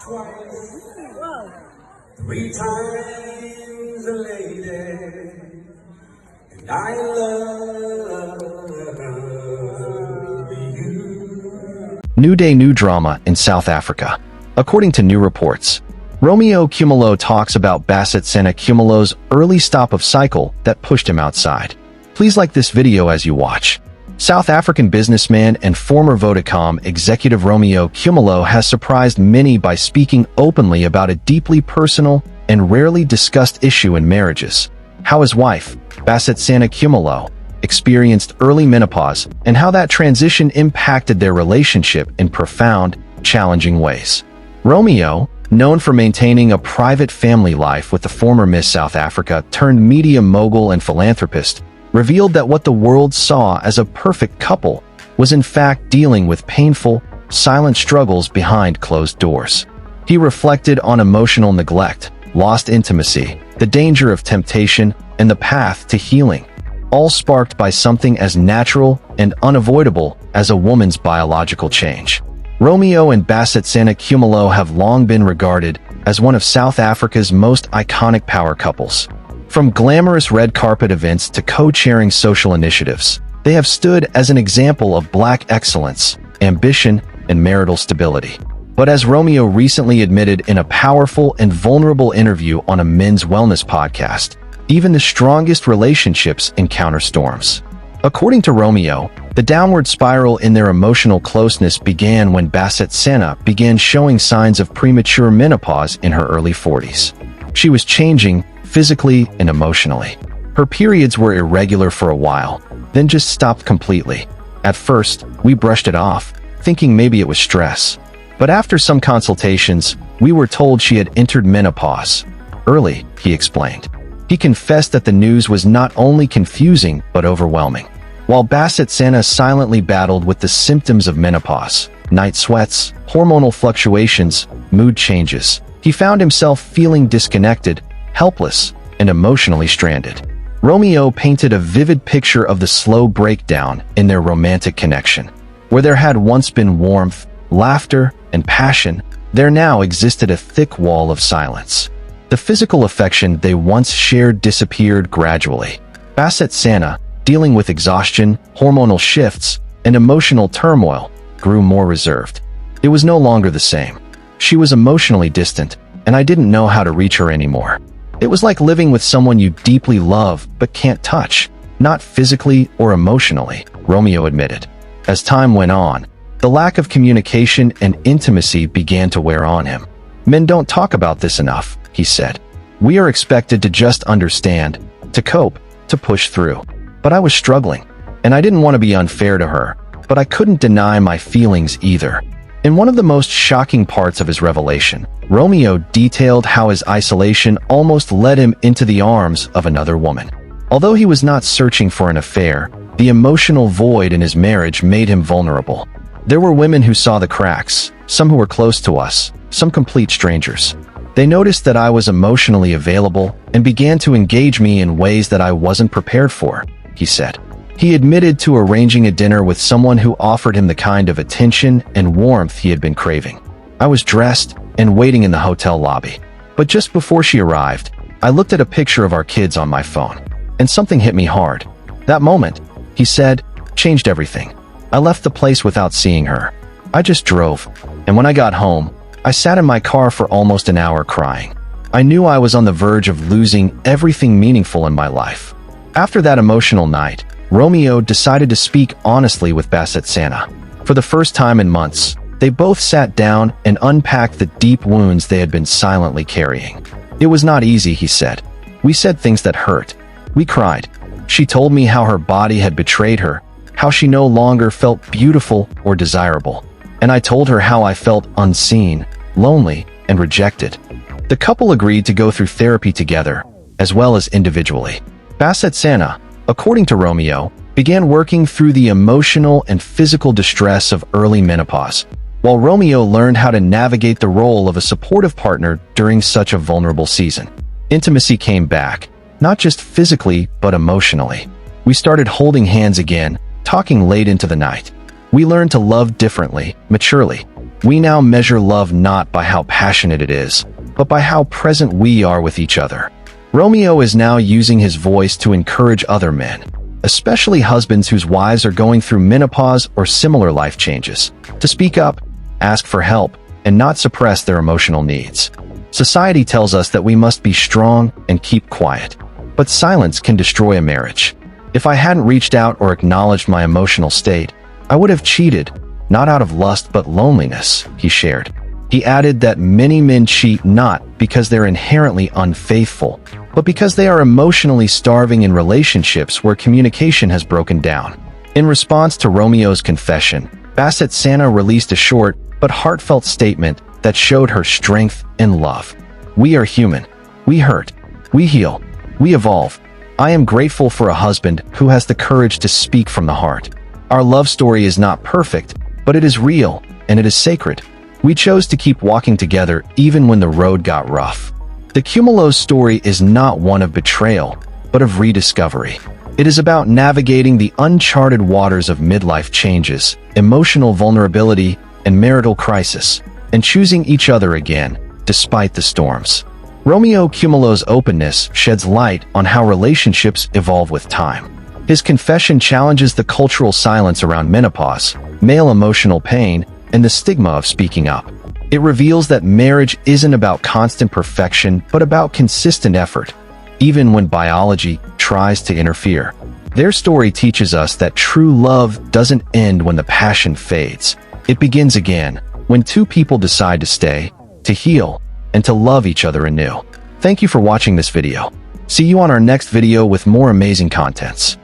Whoa. Three times a lady, and I love you. New day, new drama in South Africa. According to new reports, Romeo Kumalo talks about Bassett Sena Kumalo's early stop of cycle that pushed him outside. Please like this video as you watch. South African businessman and former Vodacom executive Romeo Kumalo has surprised many by speaking openly about a deeply personal and rarely discussed issue in marriages: how his wife, Bassett Sena Kumalo, experienced early menopause and how that transition impacted their relationship in profound, challenging ways. Romeo, known for maintaining a private family life with the former Miss South Africa turned media mogul and philanthropist, revealed that what the world saw as a perfect couple was in fact dealing with painful, silent struggles behind closed doors. He reflected on emotional neglect, lost intimacy, the danger of temptation, and the path to healing, all sparked by something as natural and unavoidable as a woman's biological change. Romeo and Bassett Sena Kumalo have long been regarded as one of South Africa's most iconic power couples. From glamorous red carpet events to co-chairing social initiatives, they have stood as an example of Black excellence, ambition, and marital stability. But as Romeo recently admitted in a powerful and vulnerable interview on a men's wellness podcast, even the strongest relationships encounter storms. According to Romeo, the downward spiral in their emotional closeness began when Bassett Sena began showing signs of premature menopause in her early 40s. She was changing physically and emotionally. Her periods were irregular for a while, then just stopped completely. At first, we brushed it off, thinking maybe it was stress. But after some consultations, we were told she had entered menopause. Early, he explained. He confessed that the news was not only confusing but overwhelming. While Bassett Sena silently battled with the symptoms of menopause, night sweats, hormonal fluctuations, mood changes, he found himself feeling disconnected, helpless, and emotionally stranded. Romeo painted a vivid picture of the slow breakdown in their romantic connection. Where there had once been warmth, laughter, and passion, there now existed a thick wall of silence. The physical affection they once shared disappeared gradually. Bassett Sena, dealing with exhaustion, hormonal shifts, and emotional turmoil, grew more reserved. It was no longer the same. She was emotionally distant, and I didn't know how to reach her anymore. It was like living with someone you deeply love but can't touch, not physically or emotionally, Romeo admitted. As time went on, the lack of communication and intimacy began to wear on him. Men don't talk about this enough, he said. We are expected to just understand, to cope, to push through. But I was struggling, and I didn't want to be unfair to her, but I couldn't deny my feelings either. In one of the most shocking parts of his revelation, Romeo detailed how his isolation almost led him into the arms of another woman. Although he was not searching for an affair, the emotional void in his marriage made him vulnerable. There were women who saw the cracks, some who were close to us, some complete strangers. They noticed that I was emotionally available and began to engage me in ways that I wasn't prepared for, he said. He admitted to arranging a dinner with someone who offered him the kind of attention and warmth he had been craving. I was dressed and waiting in the hotel lobby. But just before she arrived, I looked at a picture of our kids on my phone, and something hit me hard. That moment, he said, changed everything. I left the place without seeing her. I just drove, and when I got home, I sat in my car for almost an hour crying. I knew I was on the verge of losing everything meaningful in my life. After that emotional night, Romeo decided to speak honestly with Bassett Sena. For the first time in months, they both sat down and unpacked the deep wounds they had been silently carrying. It was not easy, he said. We said things that hurt. We cried. She told me how her body had betrayed her, how she no longer felt beautiful or desirable. And I told her how I felt unseen, lonely, and rejected. The couple agreed to go through therapy together, as well as individually. Bassett Sena, according to Romeo, began working through the emotional and physical distress of early menopause, while Romeo learned how to navigate the role of a supportive partner during such a vulnerable season. Intimacy came back, not just physically but emotionally. We started holding hands again, talking late into the night. We learned to love differently, maturely. We now measure love not by how passionate it is, but by how present we are with each other. Romeo is now using his voice to encourage other men, especially husbands whose wives are going through menopause or similar life changes, to speak up, ask for help, and not suppress their emotional needs. Society tells us that we must be strong and keep quiet, but silence can destroy a marriage. If I hadn't reached out or acknowledged my emotional state, I would have cheated, not out of lust but loneliness, he shared. He added that many men cheat not because they're inherently unfaithful, but because they are emotionally starving in relationships where communication has broken down. In response to Romeo's confession, Bassett Santa released a short but heartfelt statement that showed her strength and love. We are human. We hurt. We heal. We evolve. I am grateful for a husband who has the courage to speak from the heart. Our love story is not perfect, but it is real, and it is sacred. We chose to keep walking together even when the road got rough. The Kumalo's story is not one of betrayal, but of rediscovery. It is about navigating the uncharted waters of midlife changes, emotional vulnerability, and marital crisis, and choosing each other again, despite the storms. Romeo Kumalo's openness sheds light on how relationships evolve with time. His confession challenges the cultural silence around menopause, male emotional pain, and the stigma of speaking up. It reveals that marriage isn't about constant perfection, but about consistent effort, even when biology tries to interfere. Their story teaches us that true love doesn't end when the passion fades. It begins again, when two people decide to stay, to heal, and to love each other anew. Thank you for watching this video. See you on our next video with more amazing contents.